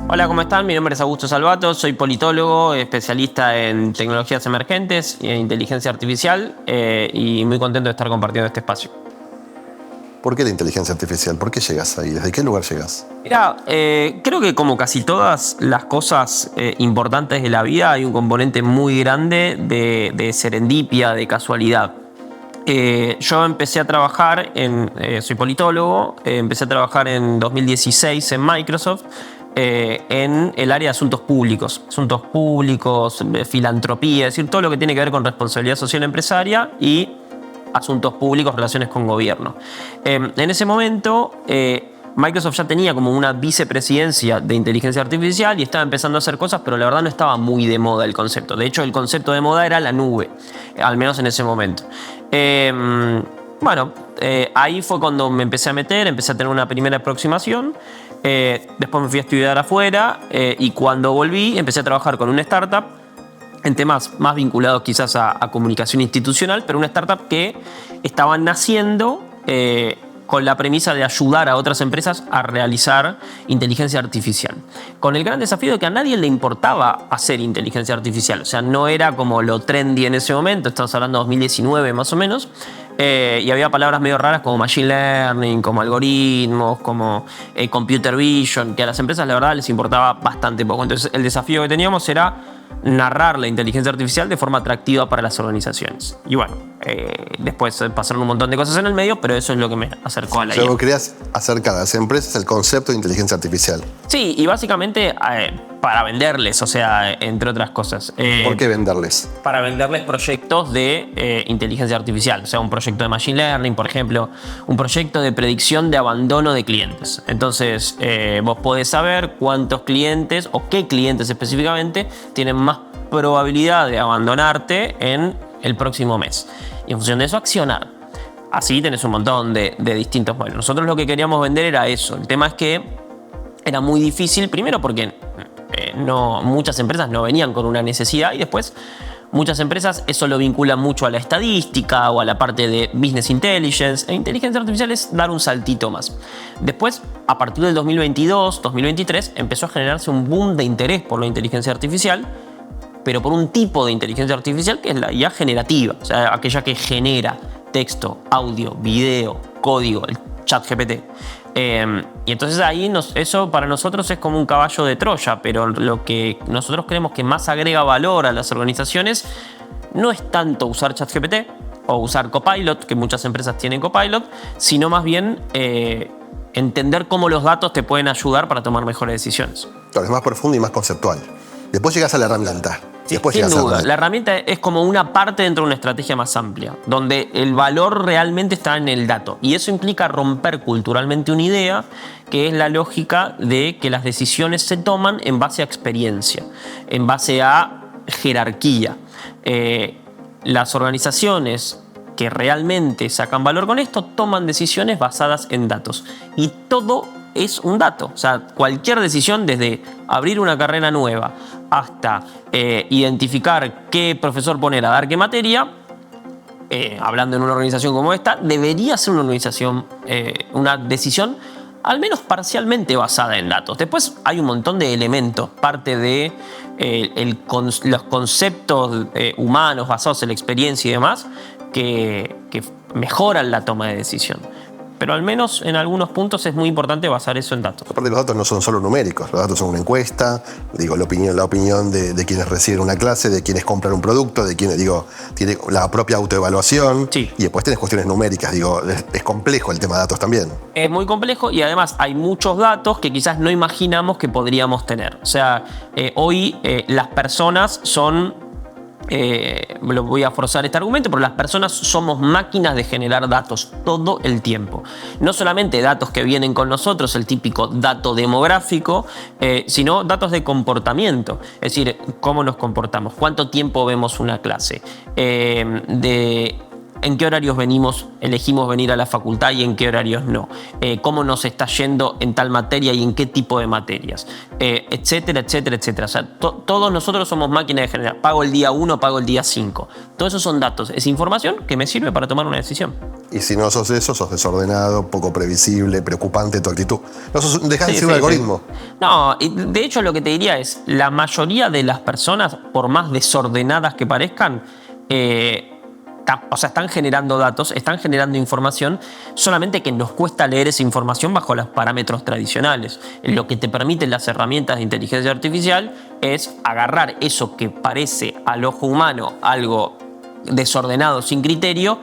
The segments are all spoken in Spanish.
Hola, ¿cómo están? Mi nombre es Augusto Salvato, soy politólogo, especialista en tecnologías emergentes y en inteligencia artificial y muy contento de estar compartiendo este espacio. ¿Por qué la inteligencia artificial? ¿Por qué llegas ahí? ¿Desde qué lugar llegas? Mira, creo que como casi todas las cosas importantes de la vida hay un componente muy grande de serendipia, de casualidad. Yo empecé a trabajar soy politólogo, empecé a trabajar en 2016 en Microsoft. En el área de asuntos públicos, filantropía, es decir, todo lo que tiene que ver con responsabilidad social empresaria y asuntos públicos, relaciones con gobierno. En ese momento, Microsoft ya tenía como una vicepresidencia de inteligencia artificial y estaba empezando a hacer cosas, pero la verdad no estaba muy de moda el concepto. De hecho, el concepto de moda era la nube, al menos en ese momento. Ahí fue cuando me empecé a meter, empecé a tener una primera aproximación. Después me fui a estudiar afuera y cuando volví empecé a trabajar con una startup en temas más vinculados quizás a comunicación institucional, pero una startup que estaba naciendo con la premisa de ayudar a otras empresas a realizar inteligencia artificial. Con el gran desafío de que a nadie le importaba hacer inteligencia artificial. O sea, no era como lo trendy en ese momento, estamos hablando de 2019 más o menos, y había palabras medio raras como machine learning, como algoritmos, como computer vision, que a las empresas la verdad les importaba bastante poco. Entonces el desafío que teníamos era narrar la inteligencia artificial de forma atractiva para las organizaciones. Y bueno, después pasaron un montón de cosas en el medio, pero eso es lo que me acercó a la IA. Luego querías acercar a las empresas el concepto de inteligencia artificial. Sí, y básicamente para venderles, o sea, entre otras cosas. ¿Por qué venderles? Para venderles proyectos de inteligencia artificial. O sea, un proyecto de machine learning, por ejemplo, un proyecto de predicción de abandono de clientes. Entonces, vos podés saber cuántos clientes o qué clientes específicamente tienen más probabilidad de abandonarte en el próximo mes. Y en función de eso, accionar. Así tenés un montón de distintos modelos. Nosotros lo que queríamos vender era eso. El tema es que era muy difícil, primero porque muchas empresas no venían con una necesidad y después muchas empresas eso lo vinculan mucho a la estadística o a la parte de business intelligence. E inteligencia artificial es dar un saltito más. Después, a partir del 2022, 2023, empezó a generarse un boom de interés por la inteligencia artificial, pero por un tipo de inteligencia artificial que es la IA generativa, o sea, aquella que genera texto, audio, video, código, el ChatGPT. Y entonces ahí eso para nosotros es como un caballo de Troya, pero lo que nosotros creemos que más agrega valor a las organizaciones no es tanto usar ChatGPT o usar Copilot, que muchas empresas tienen Copilot, sino más bien entender cómo los datos te pueden ayudar para tomar mejores decisiones. Claro, es más profundo y más conceptual. Después llegas a la herramienta. Después sin duda, la herramienta es como una parte dentro de una estrategia más amplia, donde el valor realmente está en el dato. Y eso implica romper culturalmente una idea, que es la lógica de que las decisiones se toman en base a experiencia, en base a jerarquía. Las organizaciones que realmente sacan valor con esto toman decisiones basadas en datos. Y todo es un dato. O sea, cualquier decisión, desde abrir una carrera nueva hasta identificar qué profesor poner a dar qué materia, hablando en una organización como esta, debería ser una decisión al menos parcialmente basada en datos. Después hay un montón de elementos, parte de los conceptos humanos basados en la experiencia y demás, que mejoran la toma de decisión. Pero al menos en algunos puntos es muy importante basar eso en datos. Aparte, los datos no son solo numéricos, los datos son una encuesta, la opinión de quienes reciben una clase, de quienes compran un producto, de quienes, tiene la propia autoevaluación. Sí. Y después tenés cuestiones numéricas, es complejo el tema de datos también. Es muy complejo y además hay muchos datos que quizás no imaginamos que podríamos tener. O sea, hoy las personas son... lo voy a forzar este argumento, pero las personas somos máquinas de generar datos todo el tiempo. No solamente datos que vienen con nosotros, el típico dato demográfico, sino datos de comportamiento. Es decir, cómo nos comportamos, cuánto tiempo vemos una clase, de en qué horarios elegimos venir a la facultad y en qué horarios no, cómo nos está yendo en tal materia y en qué tipo de materias, etcétera, etcétera, etcétera. O sea, todos nosotros somos máquinas de generar. Pago el día 1, pago el día 5. Todos esos son datos, es información que me sirve para tomar una decisión. Y si no sos eso, sos desordenado, poco previsible, preocupante tu actitud. No dejás de ser un algoritmo. No, de hecho lo que te diría es, la mayoría de las personas, por más desordenadas que parezcan, están generando datos, están generando información, solamente que nos cuesta leer esa información bajo los parámetros tradicionales. Lo que te permiten las herramientas de inteligencia artificial es agarrar eso que parece al ojo humano algo desordenado, sin criterio,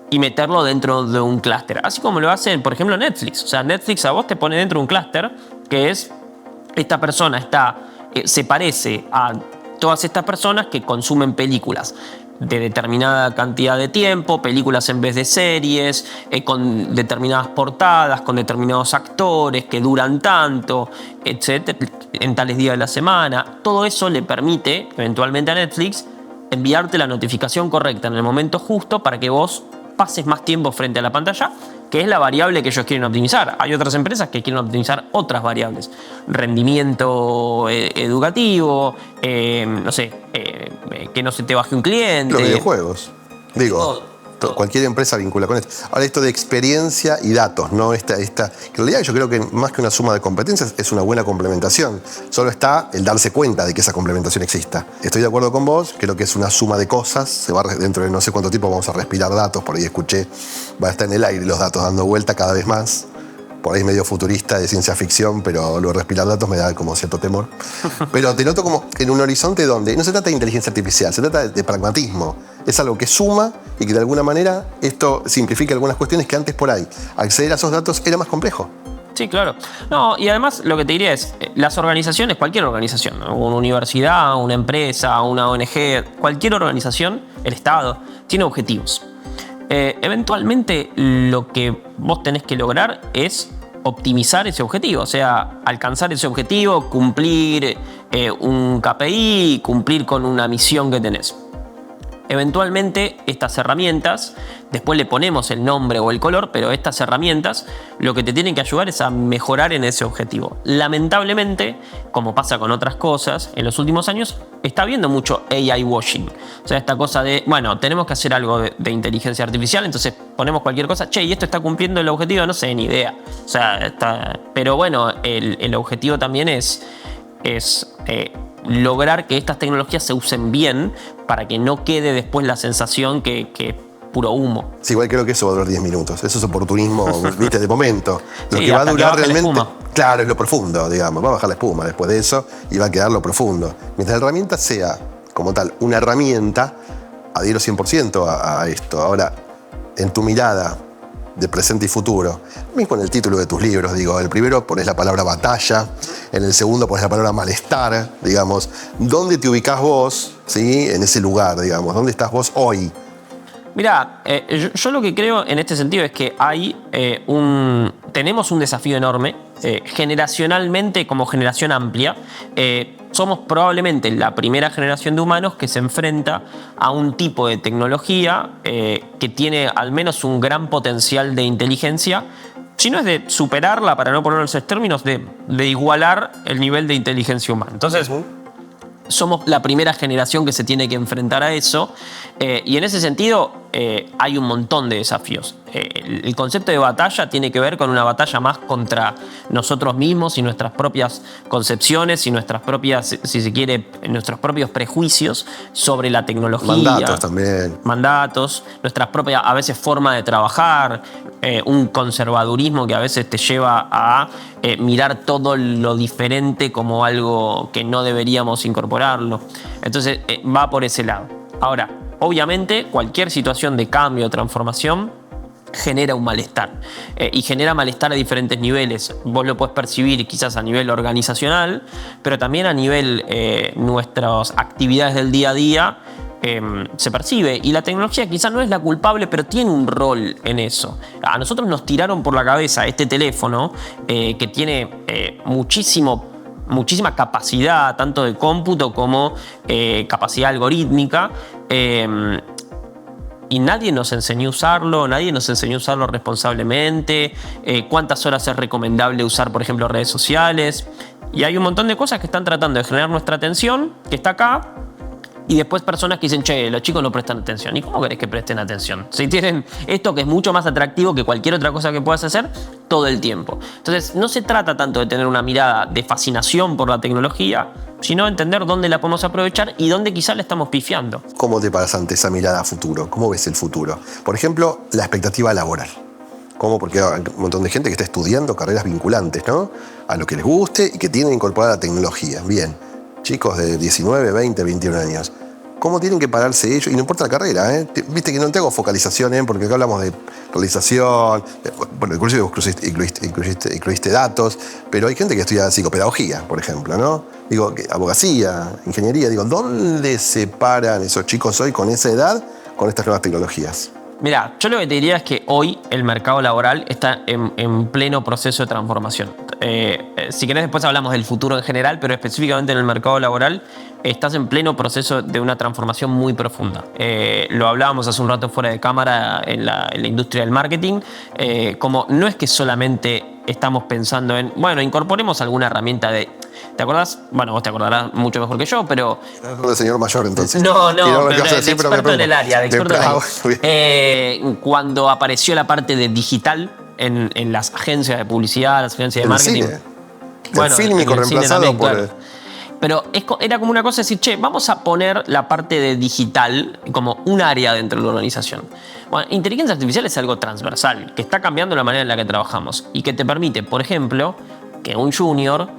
y meterlo dentro de un clúster. Así como lo hacen, por ejemplo, Netflix. O sea, Netflix a vos te pone dentro de un clúster que es, esta persona se parece a todas estas personas que consumen películas de determinada cantidad de tiempo, películas en vez de series, con determinadas portadas, con determinados actores que duran tanto, etcétera, en tales días de la semana. Todo eso le permite, eventualmente, a Netflix enviarte la notificación correcta en el momento justo para que vos pases más tiempo frente a la pantalla, que es la variable que ellos quieren optimizar. Hay otras empresas que quieren optimizar otras variables. Rendimiento educativo, no sé, que no se te baje un cliente. Los videojuegos. Digo, cualquier empresa vincula con esto. Ahora, esto de experiencia y datos, ¿no? En realidad yo creo que más que una suma de competencias es una buena complementación. Solo está el darse cuenta de que esa complementación exista. Estoy de acuerdo con vos, creo que es una suma de cosas. Dentro de no sé cuánto tiempo vamos a respirar datos, por ahí escuché, va a estar en el aire los datos dando vuelta cada vez más. Por ahí medio futurista de ciencia ficción, pero lo de respirar datos me da como cierto temor. Pero te noto como en un horizonte donde no se trata de inteligencia artificial, se trata de pragmatismo. Es algo que suma y que de alguna manera esto simplifica algunas cuestiones que antes por ahí acceder a esos datos era más complejo. Sí, claro. No, y además lo que te diría es, las organizaciones, cualquier organización, ¿no? Una universidad, una empresa, una ONG, cualquier organización, el Estado, tiene objetivos. Eventualmente lo que vos tenés que lograr es optimizar ese objetivo, o sea, alcanzar ese objetivo, cumplir un KPI, cumplir con una misión que tenés. Eventualmente estas herramientas, después le ponemos el nombre o el color, pero estas herramientas lo que te tienen que ayudar es a mejorar en ese objetivo. Lamentablemente, como pasa con otras cosas, en los últimos años está habiendo mucho AI washing. O sea, esta cosa de, bueno, tenemos que hacer algo de inteligencia artificial, entonces ponemos cualquier cosa, che, ¿y esto está cumpliendo el objetivo? No sé, ni idea. O sea, pero bueno, el objetivo también es lograr que estas tecnologías se usen bien para que no quede después la sensación que es puro humo. Sí, igual creo que eso va a durar 10 minutos. Eso es oportunismo, viste, de momento. Lo sí, que va a durar realmente, claro, es lo profundo, digamos. Va a bajar la espuma después de eso y va a quedar lo profundo. Mientras la herramienta sea, como tal, una herramienta, adhiero 100% a esto. Ahora, en tu mirada de presente y futuro, mismo en el título de tus libros, digo, el primero pones la palabra batalla, en el segundo pones la palabra malestar, digamos, ¿dónde te ubicás vos, ¿sí? En ese lugar, digamos? ¿Dónde estás vos hoy? Mirá, yo lo que creo en este sentido es que tenemos un desafío enorme, generacionalmente, como generación amplia. Somos probablemente la primera generación de humanos que se enfrenta a un tipo de tecnología que tiene al menos un gran potencial de inteligencia, si no es de superarla, para no ponernos en términos, de igualar el nivel de inteligencia humana. Entonces, somos la primera generación que se tiene que enfrentar a eso, y en ese sentido hay un montón de desafíos. El concepto de batalla tiene que ver con una batalla más contra nosotros mismos y nuestras propias concepciones y nuestras propias, si se quiere, nuestros propios prejuicios sobre la tecnología. Mandatos también. Mandatos, nuestra propia, a veces, forma de trabajar, un conservadurismo que a veces te lleva a mirar todo lo diferente como algo que no deberíamos incorporarlo. Entonces va por ese lado. Ahora, obviamente, cualquier situación de cambio o transformación genera un malestar, y genera malestar a diferentes niveles. Vos lo podés percibir quizás a nivel organizacional, pero también a nivel nuestras actividades del día a día se percibe, y la tecnología quizás no es la culpable, pero tiene un rol en eso. A nosotros nos tiraron por la cabeza este teléfono que tiene muchísima capacidad, tanto de cómputo como capacidad algorítmica, y nadie nos enseñó a usarlo, nadie nos enseñó a usarlo responsablemente, cuántas horas es recomendable usar, por ejemplo, redes sociales. Y hay un montón de cosas que están tratando de generar nuestra atención, que está acá, y después personas que dicen, che, los chicos no prestan atención. ¿Y cómo querés que presten atención? Si tienen esto que es mucho más atractivo que cualquier otra cosa que puedas hacer todo el tiempo. Entonces, no se trata tanto de tener una mirada de fascinación por la tecnología, sino de entender dónde la podemos aprovechar y dónde quizás le estamos pifiando. ¿Cómo te paras ante esa mirada a futuro? ¿Cómo ves el futuro? Por ejemplo, la expectativa laboral. ¿Cómo? Porque hay un montón de gente que está estudiando carreras vinculantes, ¿no? A lo que les guste y que tienen incorporada la tecnología. Bien. Chicos de 19, 20, 21 años. ¿Cómo tienen que pararse ellos? Y no importa la carrera, ¿eh? Viste que no te hago focalización, ¿eh? Porque acá hablamos de realización, bueno, inclusive incluiste datos, pero hay gente que estudia psicopedagogía, por ejemplo, ¿no? Digo, abogacía, ingeniería, digo, ¿dónde se paran esos chicos hoy con esa edad con estas nuevas tecnologías? Mira, yo lo que te diría es que hoy el mercado laboral está en pleno proceso de transformación. Si querés después hablamos del futuro en general, pero específicamente en el mercado laboral estás en pleno proceso de una transformación muy profunda. Lo hablábamos hace un rato fuera de cámara en la industria del marketing, como no es que solamente estamos pensando en, bueno, incorporemos alguna herramienta de... ¿Te acordás? Bueno, vos te acordarás mucho mejor que yo, pero... De señor mayor, entonces. No, pero de experto en el área. Cuando apareció la parte de digital en las agencias de publicidad, las agencias de marketing... Bueno, el fílmico reemplazado también, por... Claro. Pero era como una cosa de decir, che, vamos a poner la parte de digital como un área dentro de la organización. Bueno, inteligencia artificial es algo transversal, que está cambiando la manera en la que trabajamos y que te permite, por ejemplo, que un junior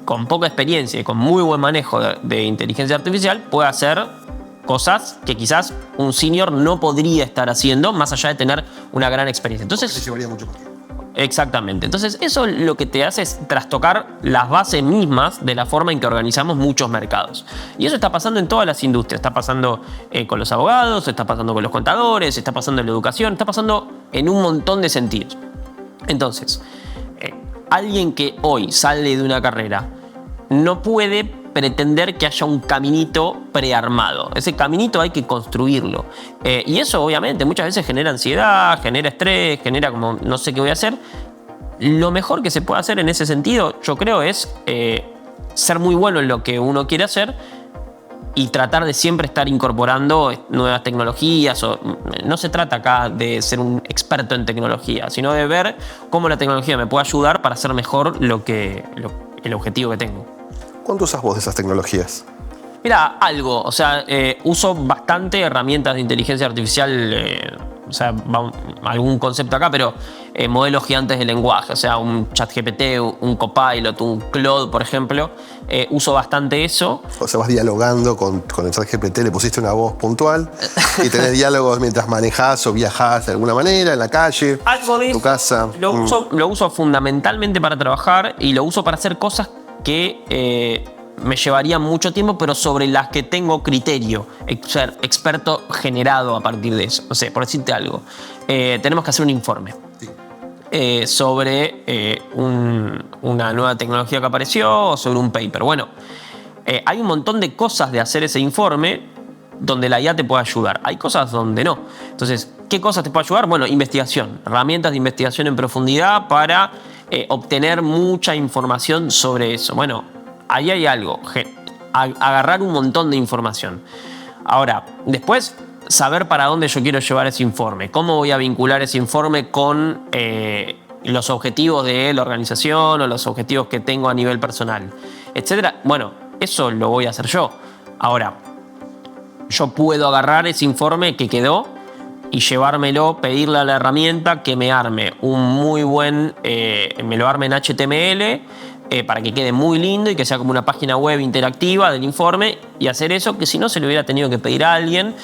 con poca experiencia y con muy buen manejo de inteligencia artificial pueda hacer cosas que quizás un senior no podría estar haciendo, más allá de tener una gran experiencia. Entonces, le llevaría mucho más tiempo. Exactamente. Entonces, eso lo que te hace es trastocar las bases mismas de la forma en que organizamos muchos mercados. Y eso está pasando en todas las industrias. Está pasando con los abogados, está pasando con los contadores, está pasando en la educación, está pasando en un montón de sentidos. Entonces, alguien que hoy sale de una carrera no puede pretender que haya un caminito prearmado. Ese caminito hay que construirlo. Y eso obviamente muchas veces genera ansiedad, genera estrés, genera como no sé qué voy a hacer. Lo mejor que se puede hacer en ese sentido, yo creo, es ser muy bueno en lo que uno quiere hacer y tratar de siempre estar incorporando nuevas tecnologías. No se trata acá de ser un experto en tecnología, sino de ver cómo la tecnología me puede ayudar para hacer mejor el objetivo que tengo. ¿Cuánto usas vos de esas tecnologías? Mira, algo. O sea, uso bastante herramientas de inteligencia artificial. O sea, algún concepto acá, pero modelos gigantes de lenguaje. O sea, un ChatGPT, un Copilot, un Claude, por ejemplo. Uso bastante eso. O sea, vas dialogando con el ChatGPT, le pusiste una voz puntual y tenés diálogos mientras manejás o viajás de alguna manera en la calle, algo de tu casa. Lo uso fundamentalmente para trabajar y lo uso para hacer cosas que me llevarían mucho tiempo, pero sobre las que tengo criterio, ser experto generado a partir de eso. No sé, por decirte algo, tenemos que hacer un informe sobre una nueva tecnología que apareció o sobre un paper. Bueno, hay un montón de cosas de hacer ese informe donde la IA te puede ayudar. Hay cosas donde no. Entonces, ¿qué cosas te puede ayudar? Bueno, investigación, herramientas de investigación en profundidad para obtener mucha información sobre eso. Bueno, ahí hay algo, agarrar un montón de información. Ahora, después, saber para dónde yo quiero llevar ese informe, cómo voy a vincular ese informe con los objetivos de la organización o los objetivos que tengo a nivel personal, etcétera. Bueno, eso lo voy a hacer yo. Ahora, yo puedo agarrar ese informe que quedó y llevármelo, pedirle a la herramienta que me arme un muy buen, me lo arme en HTML para que quede muy lindo y que sea como una página web interactiva del informe, y hacer eso que si no se le hubiera tenido que pedir a alguien.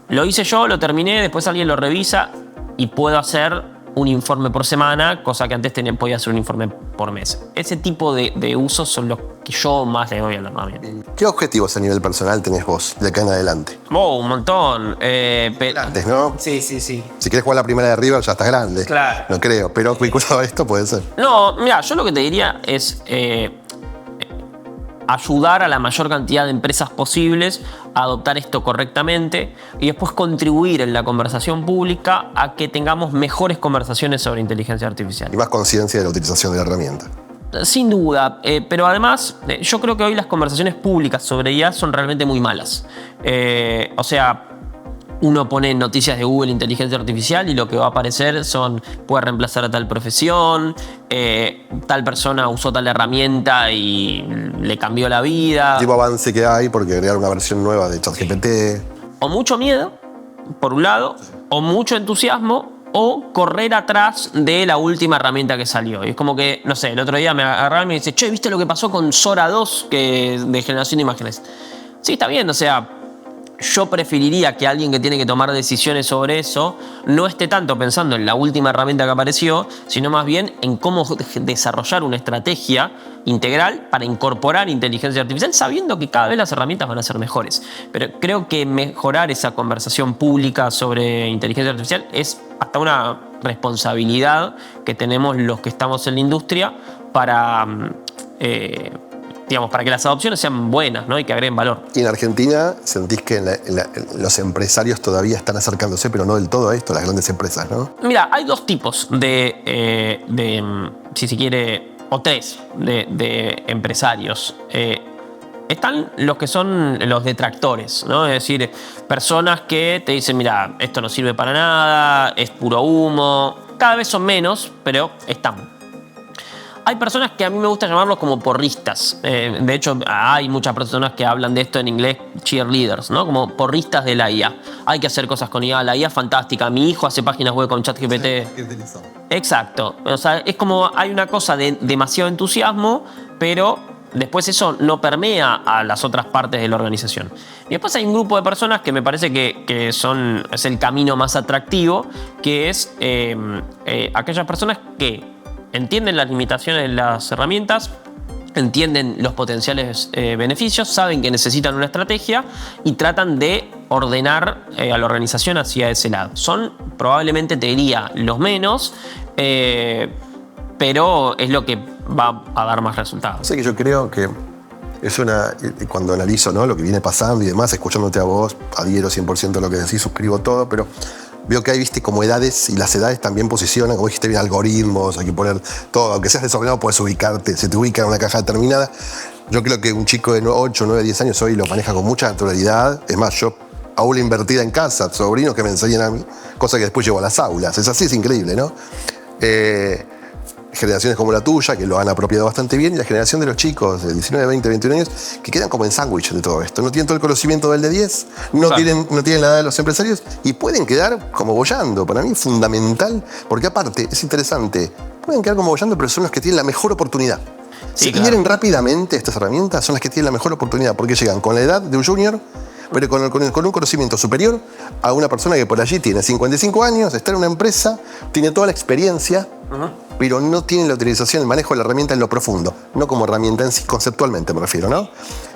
Lo hice yo, lo terminé, después alguien lo revisa y puedo hacer un informe por semana, cosa que antes podía hacer un informe por mes. Ese tipo de usos son los que yo más le doy a la herramienta. ¿Qué objetivos a nivel personal tenés vos de acá en adelante? Un montón. Grandes, ¿no? Sí. Si querés jugar la primera de River ya estás grande. Claro. No creo, pero vinculado a esto puede ser. No, mira, yo lo que te diría es ayudar a la mayor cantidad de empresas posibles a adoptar esto correctamente y después contribuir en la conversación pública a que tengamos mejores conversaciones sobre inteligencia artificial. Y más conciencia de la utilización de la herramienta. Sin duda, pero además yo creo que hoy las conversaciones públicas sobre IA son realmente muy malas. O sea, uno pone en noticias de Google inteligencia artificial y lo que va a aparecer son puede reemplazar a tal profesión, tal persona usó tal herramienta y le cambió la vida. El tipo de avance que hay porque crear una versión nueva de ChatGPT. O mucho miedo, por un lado, o mucho entusiasmo, o correr atrás de la última herramienta que salió. Y es como que, no sé, el otro día me agarraron y me dice, che, ¿viste lo que pasó con Sora 2 de generación de imágenes? Sí, está bien, o sea, yo preferiría que alguien que tiene que tomar decisiones sobre eso no esté tanto pensando en la última herramienta que apareció, sino más bien en cómo desarrollar una estrategia integral para incorporar inteligencia artificial, sabiendo que cada vez las herramientas van a ser mejores. Pero creo que mejorar esa conversación pública sobre inteligencia artificial es hasta una responsabilidad que tenemos los que estamos en la industria para que las adopciones sean buenas, ¿no? Y que agreguen valor. Y en Argentina sentís que los empresarios todavía están acercándose, pero no del todo a esto, las grandes empresas, ¿no? Mira, hay dos tipos si se quiere, o tres, de empresarios. Están los que son los detractores, ¿no? Es decir, personas que te dicen, mira, esto no sirve para nada, es puro humo. Cada vez son menos, pero están. Hay personas que a mí me gusta llamarlos como porristas. De hecho, hay muchas personas que hablan de esto en inglés, cheerleaders, ¿no? Como porristas de la IA. Hay que hacer cosas con IA. La IA es fantástica. Mi hijo hace páginas web con ChatGPT. Exacto. O sea, es como hay una cosa de demasiado entusiasmo, pero después eso no permea a las otras partes de la organización. Y después hay un grupo de personas que me parece que es el camino más atractivo, que es aquellas personas que entienden las limitaciones de las herramientas, entienden los potenciales beneficios, saben que necesitan una estrategia y tratan de ordenar a la organización hacia ese lado. Son probablemente, te diría, los menos, pero es lo que va a dar más resultados. Sé que yo creo que es cuando analizo, ¿no?, lo que viene pasando y demás, escuchándote a vos, adhiero 100% a lo que decís, suscribo todo, pero veo que hay, viste, como edades, y las edades también posicionan, como dijiste bien, algoritmos, hay que poner todo, aunque seas desordenado puedes ubicarte, se te ubica en una caja determinada. Yo creo que un chico de 8, 9, 10 años hoy lo maneja con mucha naturalidad. Es más, yo aula invertida en casa, sobrinos que me enseñan a mí, cosa que después llevo a las aulas. Es así, es increíble, ¿no? Generaciones como la tuya, que lo han apropiado bastante bien, y la generación de los chicos de 19, 20, 21 años, que quedan como en sándwich de todo esto. No tienen todo el conocimiento del de 10, no tienen la edad de los empresarios, y pueden quedar como boyando. Para mí es fundamental, porque aparte, es interesante, pueden quedar como boyando, pero son los que tienen la mejor oportunidad. Sí, si quieren rápidamente estas herramientas, son las que tienen la mejor oportunidad, porque llegan con la edad de un junior, pero con un conocimiento superior a una persona que por allí tiene 55 años, está en una empresa, tiene toda la experiencia, pero no tiene la utilización, el manejo de la herramienta en lo profundo, no como herramienta en sí, conceptualmente me refiero, ¿no?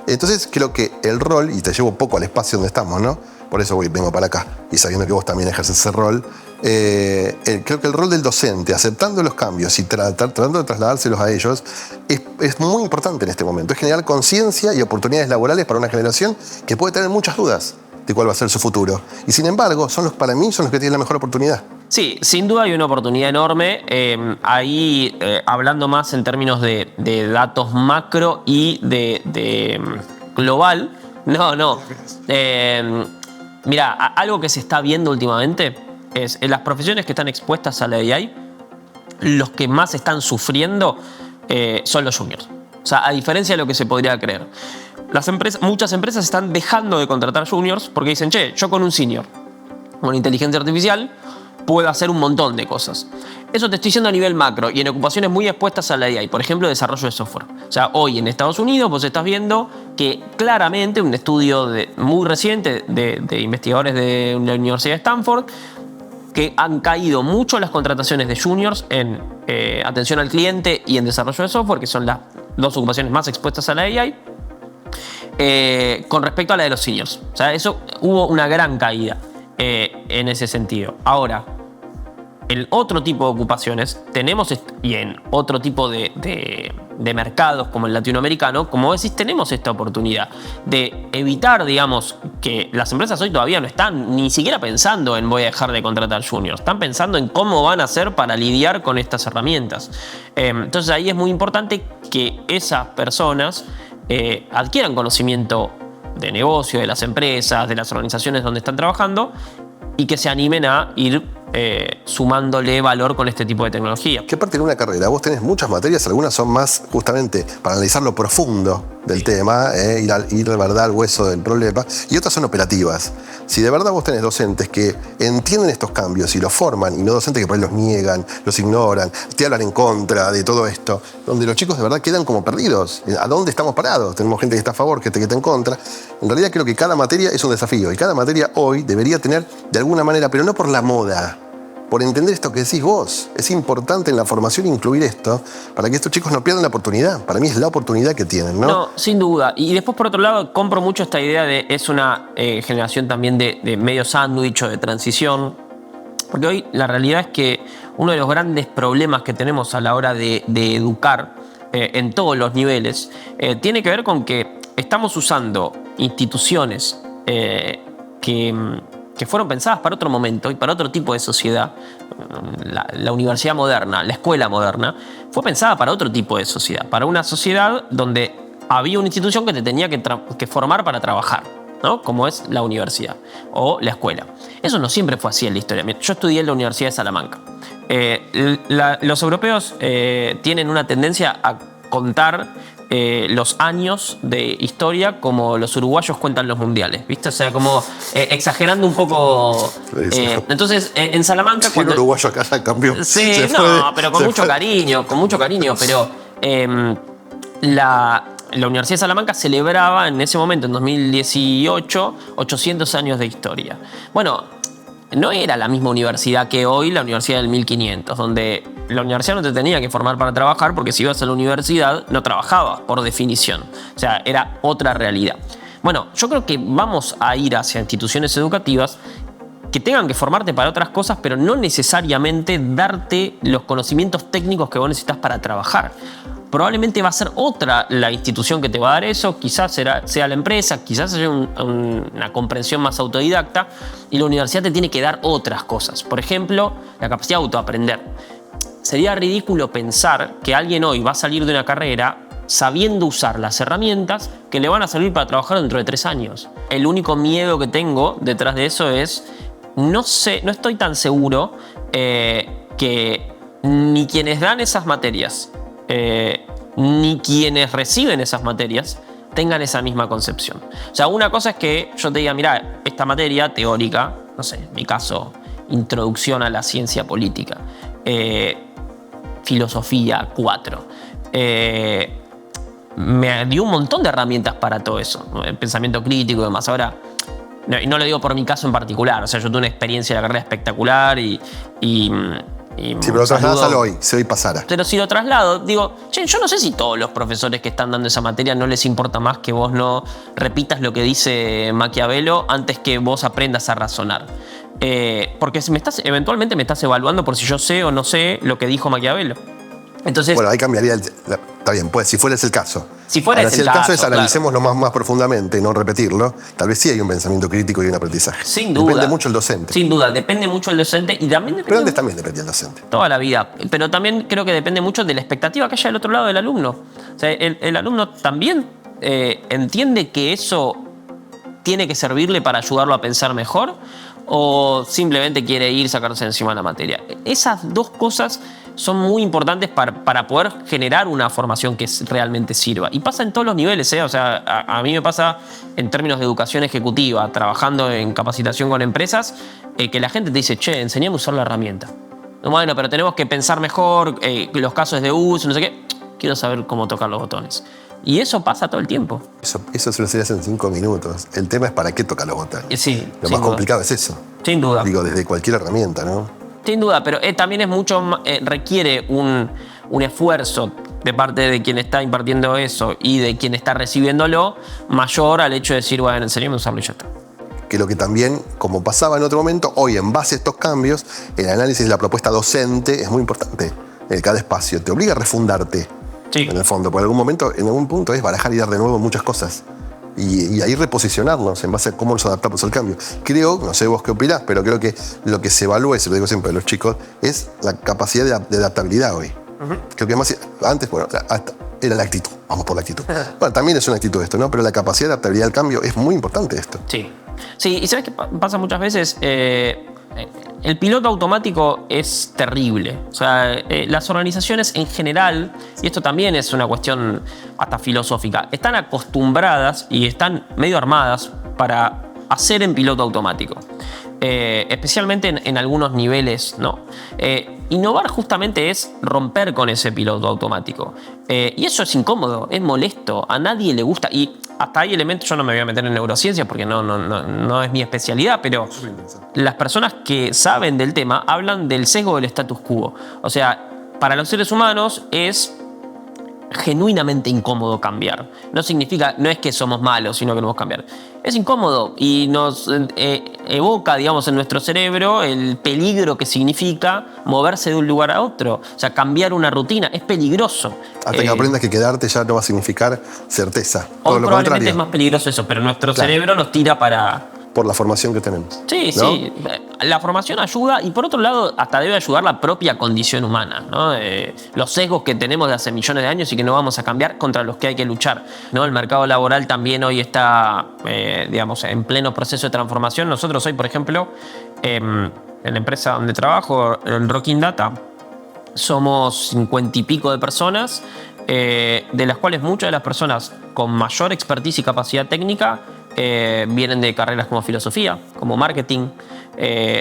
Entonces creo que el rol, y te llevo poco al espacio donde estamos, ¿no? Por eso vengo para acá, y sabiendo que vos también ejerces ese rol, creo que el rol del docente, aceptando los cambios y tratando de trasladárselos a ellos, es muy importante en este momento. Es generar conciencia y oportunidades laborales para una generación que puede tener muchas dudas de cuál va a ser su futuro. Y sin embargo, para mí son los que tienen la mejor oportunidad. Sí, sin duda hay una oportunidad enorme. Ahí, hablando más en términos de datos macro y de global, mira, algo que se está viendo últimamente es en las profesiones que están expuestas a la AI, los que más están sufriendo son los juniors. O sea, a diferencia de lo que se podría creer. Muchas empresas están dejando de contratar juniors porque dicen, che, yo con un senior, con inteligencia artificial, puedo hacer un montón de cosas. Eso te estoy diciendo a nivel macro y en ocupaciones muy expuestas a la AI. Por ejemplo, desarrollo de software. O sea, hoy en Estados Unidos vos estás viendo que claramente un estudio muy reciente de investigadores de la Universidad de Stanford, que han caído mucho las contrataciones de juniors en atención al cliente y en desarrollo de software, que son las dos ocupaciones más expuestas a la AI, con respecto a la de los seniors. O sea, hubo una gran caída en ese sentido. Ahora, en otro tipo de ocupaciones tenemos, y en otro tipo de mercados como el latinoamericano, como decís, tenemos esta oportunidad de evitar, digamos, que las empresas hoy todavía no están ni siquiera pensando en voy a dejar de contratar juniors, están pensando en cómo van a hacer para lidiar con estas herramientas. Entonces ahí es muy importante que esas personas adquieran conocimiento de negocio, de las empresas, de las organizaciones donde están trabajando, y que se animen a ir sumándole valor con este tipo de tecnología. Que aparte en una carrera vos tenés muchas materias, algunas son más justamente para analizar lo profundo del tema, ir de verdad al hueso del problema, y otras son operativas. Si de verdad vos tenés docentes que entienden estos cambios y los forman, y no docentes que por ahí los niegan, los ignoran, te hablan en contra de todo esto, donde los chicos de verdad quedan como perdidos. ¿A dónde estamos parados? Tenemos gente que está a favor, gente que está en contra. En realidad creo que cada materia es un desafío, y cada materia hoy debería tener de alguna manera, pero no por la moda, por entender esto que decís vos. Es importante en la formación incluir esto para que estos chicos no pierdan la oportunidad. Para mí es la oportunidad que tienen, ¿no? No, sin duda. Y después, por otro lado, compro mucho esta idea de es una generación también de medio sándwich o de transición. Porque hoy la realidad es que uno de los grandes problemas que tenemos a la hora de educar en todos los niveles tiene que ver con que estamos usando instituciones que fueron pensadas para otro momento y para otro tipo de sociedad. La universidad moderna, la escuela moderna, fue pensada para otro tipo de sociedad, para una sociedad donde había una institución que te tenía que formar para trabajar, ¿no? Como es la universidad o la escuela. Eso no siempre fue así en la historia. Yo estudié en la Universidad de Salamanca. Los europeos tienen una tendencia a contar los años de historia como los uruguayos cuentan los mundiales, ¿viste? O sea, como exagerando un poco. Entonces, en Salamanca... cuando el uruguayo acá ya cambió. Sí, pero con mucho cariño, pero la Universidad de Salamanca celebraba en ese momento, en 2018, 800 años de historia. Bueno, no era la misma universidad que hoy, la Universidad del 1500, donde la universidad no te tenía que formar para trabajar, porque si ibas a la universidad no trabajabas, por definición. O sea, era otra realidad. Bueno, yo creo que vamos a ir hacia instituciones educativas que tengan que formarte para otras cosas, pero no necesariamente darte los conocimientos técnicos que vos necesitas para trabajar. Probablemente va a ser otra la institución que te va a dar eso, quizás sea la empresa, quizás sea una comprensión más autodidacta, y la universidad te tiene que dar otras cosas. Por ejemplo, la capacidad de autoaprender. Sería ridículo pensar que alguien hoy va a salir de una carrera sabiendo usar las herramientas que le van a servir para trabajar dentro de 3 años. El único miedo que tengo detrás de eso es, no estoy tan seguro que ni quienes dan esas materias ni quienes reciben esas materias tengan esa misma concepción. O sea, una cosa es que yo te diga, mira, esta materia teórica, no sé, en mi caso, introducción a la ciencia política, filosofía 4, me dio un montón de herramientas para todo eso, ¿no? El pensamiento crítico y demás. Ahora, no lo digo por mi caso en particular, o sea, yo tuve una experiencia de la carrera espectacular y sí, pero lo trasladas al hoy, si hoy pasara. Pero si lo traslado, digo, che, yo no sé si todos los profesores que están dando esa materia no les importa más que vos no repitas lo que dice Maquiavelo antes que vos aprendas a razonar. Porque eventualmente me estás evaluando por si yo sé o no sé lo que dijo Maquiavelo. Entonces, bueno, ahí cambiaría está bien, pues si fuera ese el caso. Si fuera ese el caso. Si el caso es analicémoslo más profundamente, no repetirlo, tal vez sí hay un pensamiento crítico y un aprendizaje. Sin duda. Depende mucho el docente. Sin duda, depende mucho el docente y también depende. Pero antes también dependía el docente. Toda la vida. Pero también creo que depende mucho de la expectativa que haya del otro lado del alumno. O sea, el alumno también entiende que eso tiene que servirle para ayudarlo a pensar mejor, o simplemente quiere ir sacarse encima de la materia. Esas dos cosas son muy importantes para poder generar una formación que realmente sirva. Y pasa en todos los niveles, ¿eh? O sea, a mí me pasa en términos de educación ejecutiva, trabajando en capacitación con empresas, que la gente te dice, che, enseñame a usar la herramienta. Bueno, pero tenemos que pensar mejor, los casos de uso, no sé qué. Quiero saber cómo tocar los botones. Y eso pasa todo el tiempo. Eso se lo hace en 5 minutos. El tema es para qué tocar los botones. Sí, lo más complicado es eso. Sin duda. Digo, desde cualquier herramienta, ¿no? Sin duda, pero también es mucho, requiere un esfuerzo de parte de quien está impartiendo eso y de quien está recibiéndolo mayor al hecho de decir, bueno, enseñame a usarlo y ya está. que lo que también, como pasaba en otro momento, hoy en base a estos cambios, el análisis de la propuesta docente es muy importante. En cada espacio te obliga a refundarte, en el fondo. Por algún momento, en algún punto es barajar y dar de nuevo muchas cosas. Y ahí reposicionarnos en base a cómo nos adaptamos al cambio. Creo, no sé vos qué opinás, pero creo que lo que se evalúa, y se lo digo siempre a los chicos, es la capacidad de adaptabilidad hoy. Creo que más, antes, bueno, era la actitud, vamos por la actitud. Bueno, también es una actitud esto, ¿no? Pero la capacidad de adaptabilidad al cambio es muy importante esto. Sí, y ¿sabes qué pasa muchas veces? El piloto automático es terrible. O sea, las organizaciones en general, y esto también es una cuestión hasta filosófica, están acostumbradas y están medio armadas para hacer en piloto automático. Especialmente en algunos niveles, ¿no? Innovar justamente es romper con ese piloto automático. Y eso es incómodo, es molesto, a nadie le gusta. Y hasta hay elementos, yo no me voy a meter en neurociencia porque no es mi especialidad, pero las personas que saben del tema hablan del sesgo del status quo. O sea, para los seres humanos es genuinamente incómodo cambiar. No es que somos malos, sino que queremos cambiar. Es incómodo y nos evoca, digamos, en nuestro cerebro el peligro que significa moverse de un lugar a otro. O sea, cambiar una rutina es peligroso. Hasta que aprendas que quedarte ya no va a significar certeza. O probablemente es más peligroso eso, pero nuestro cerebro nos tira para... Por la formación que tenemos. Sí, ¿no? Sí. La formación ayuda y por otro lado hasta debe ayudar la propia condición humana, ¿no? Los sesgos que tenemos de hace millones de años y que no vamos a cambiar, contra los que hay que luchar, ¿no? El mercado laboral también hoy está, digamos, en pleno proceso de transformación. Nosotros hoy, por ejemplo, en la empresa donde trabajo, en Rocking Data, somos 50 y pico de personas, de las cuales muchas de las personas con mayor expertise y capacidad técnica vienen de carreras como filosofía, como marketing.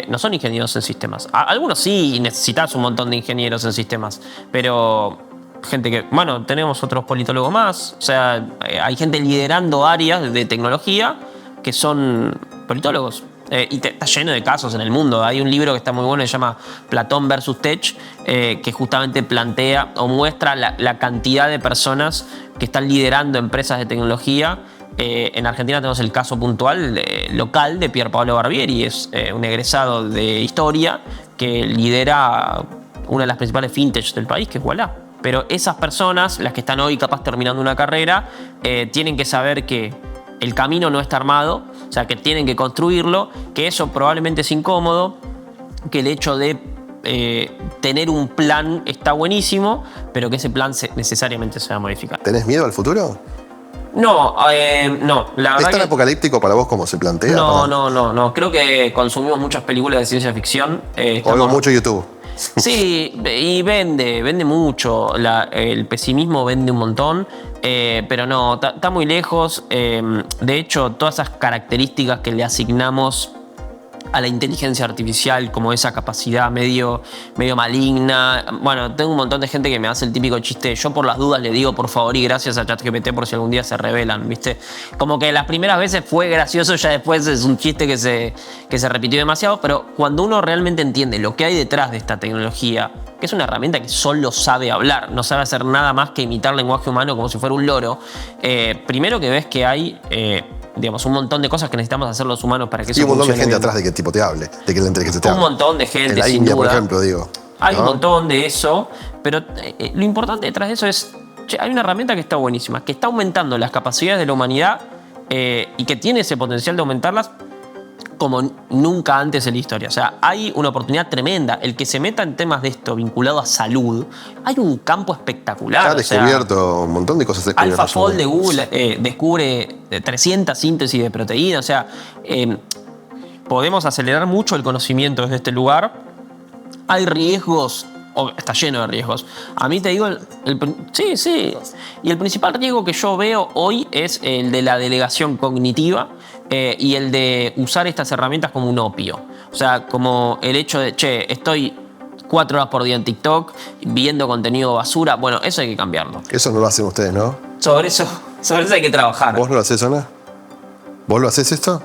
No son ingenieros en sistemas. Algunos sí, y necesitas un montón de ingenieros en sistemas, pero gente que, bueno, tenemos otros politólogos más. O sea, hay gente liderando áreas de tecnología que son politólogos. Y está lleno de casos en el mundo. Hay un libro que está muy bueno que se llama Platón versus Tech, que justamente plantea o muestra la cantidad de personas que están liderando empresas de tecnología. En Argentina tenemos el caso puntual local de Pier Paolo Barbieri, es un egresado de historia que lidera una de las principales fintechs del país, que es Ualá. Pero esas personas, las que están hoy capaz terminando una carrera, tienen que saber que el camino no está armado, o sea, que tienen que construirlo, que eso probablemente es incómodo, que el hecho de tener un plan está buenísimo, pero que ese plan necesariamente se va a modificar. ¿Tenés miedo al futuro? No, la verdad. ¿Es tan apocalíptico para vos como se plantea? No. Creo que consumimos muchas películas de ciencia ficción. Oigo mucho YouTube. Sí, y vende mucho. El pesimismo vende un montón, pero no, está muy lejos. De hecho, todas esas características que le asignamos a la inteligencia artificial, como esa capacidad medio maligna. Bueno, tengo un montón de gente que me hace el típico chiste. Yo por las dudas le digo por favor y gracias a ChatGPT por si algún día se revelan, ¿viste? Como que las primeras veces fue gracioso, ya después es un chiste que se repitió demasiado, pero cuando uno realmente entiende lo que hay detrás de esta tecnología, que es una herramienta que solo sabe hablar, no sabe hacer nada más que imitar lenguaje humano como si fuera un loro, primero que ves que hay... digamos, un montón de cosas que necesitamos hacer los humanos para que eso funcione. Y un montón de gente bien. atrás de que tipo te hable, de que la inteligencia te hable. Un montón de gente, en la sin India, duda. por ejemplo, digo. Hay ¿no? un montón de eso, pero lo importante detrás de eso es, hay una herramienta que está buenísima, que está aumentando las capacidades de la humanidad y que tiene ese potencial de aumentarlas como nunca antes en la historia. O sea, hay una oportunidad tremenda. El que se meta en temas de esto vinculado a salud, hay un campo espectacular. Ha descubierto un montón de cosas. AlphaFold de Google descubre 300 síntesis de proteína. O sea, podemos acelerar mucho el conocimiento desde este lugar. Hay riesgos, está lleno de riesgos. A mí te digo, sí. Y el principal riesgo que yo veo hoy es el de la delegación cognitiva y el de usar estas herramientas como un opio. O sea, como el hecho de, estoy 4 horas por día en TikTok viendo contenido basura. Bueno, eso hay que cambiarlo. Eso no lo hacen ustedes, ¿no? Sobre eso hay que trabajar. ¿Vos no lo haces, Ana? ¿Vos lo haces esto?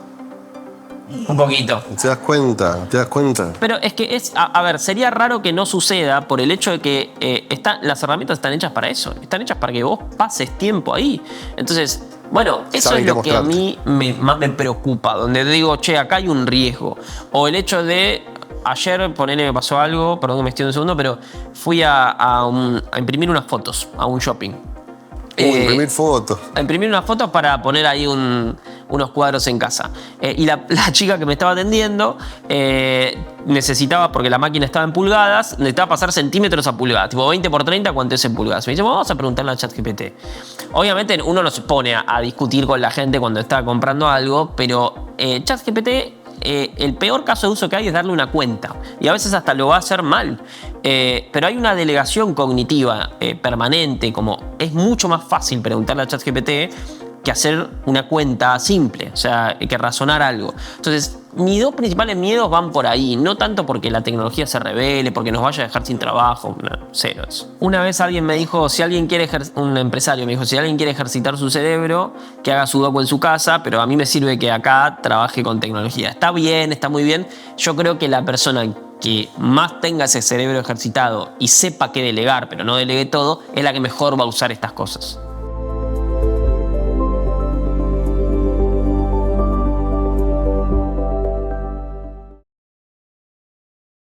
Un poquito. ¿Te das cuenta? Pero es que a ver, sería raro que no suceda por el hecho de que las herramientas están hechas para eso. Están hechas para que vos pases tiempo ahí. Entonces, Bueno, eso Saben es qué lo que a mostrarte. mí más me preocupa, donde digo, che, acá hay un riesgo. O el hecho de, ayer, ponele, me pasó algo, perdón que me estoy un segundo, pero fui a imprimir unas fotos a un shopping. Imprimir fotos. A imprimir unas fotos para poner ahí unos cuadros en casa. Y la chica que me estaba atendiendo necesitaba, porque la máquina estaba en pulgadas, necesitaba pasar centímetros a pulgadas. Tipo 20 por 30, ¿cuánto es en pulgadas? Me dice, vamos a preguntarle a ChatGPT. Obviamente uno no se pone a discutir con la gente cuando está comprando algo, pero ChatGPT... el peor caso de uso que hay es darle una cuenta. Y a veces hasta lo va a hacer mal. Pero hay una delegación cognitiva permanente, como es mucho más fácil preguntarle a ChatGPT que hacer una cuenta simple, o sea, que razonar algo. Entonces, mis dos principales miedos van por ahí, no tanto porque la tecnología se revele, porque nos vaya a dejar sin trabajo, no, cero eso. Una vez alguien me dijo, si alguien quiere un empresario me dijo, si alguien quiere ejercitar su cerebro, que haga sudoku en su casa, pero a mí me sirve que acá trabaje con tecnología. Está bien, está muy bien. Yo creo que la persona que más tenga ese cerebro ejercitado y sepa qué delegar, pero no delegue todo, es la que mejor va a usar estas cosas.